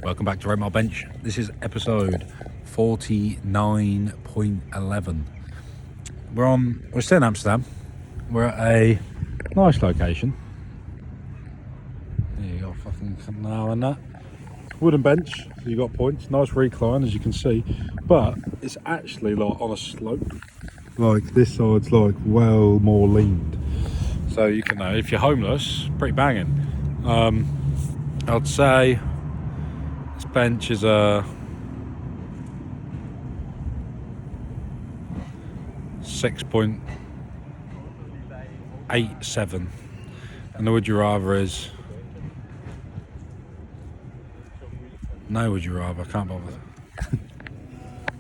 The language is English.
Welcome back to Rate My Bench. This is episode 49.11. We're still in Amsterdam. We're at a nice location. There you got a fucking canal and that. Wooden bench, so you got points. Nice recline as you can see, but it's actually like on a slope. Like this side's like well more leaned. So you can, if you're homeless, pretty banging. I'd say this bench is a 6.87, and the would you rather is no would you rather. I can't bother.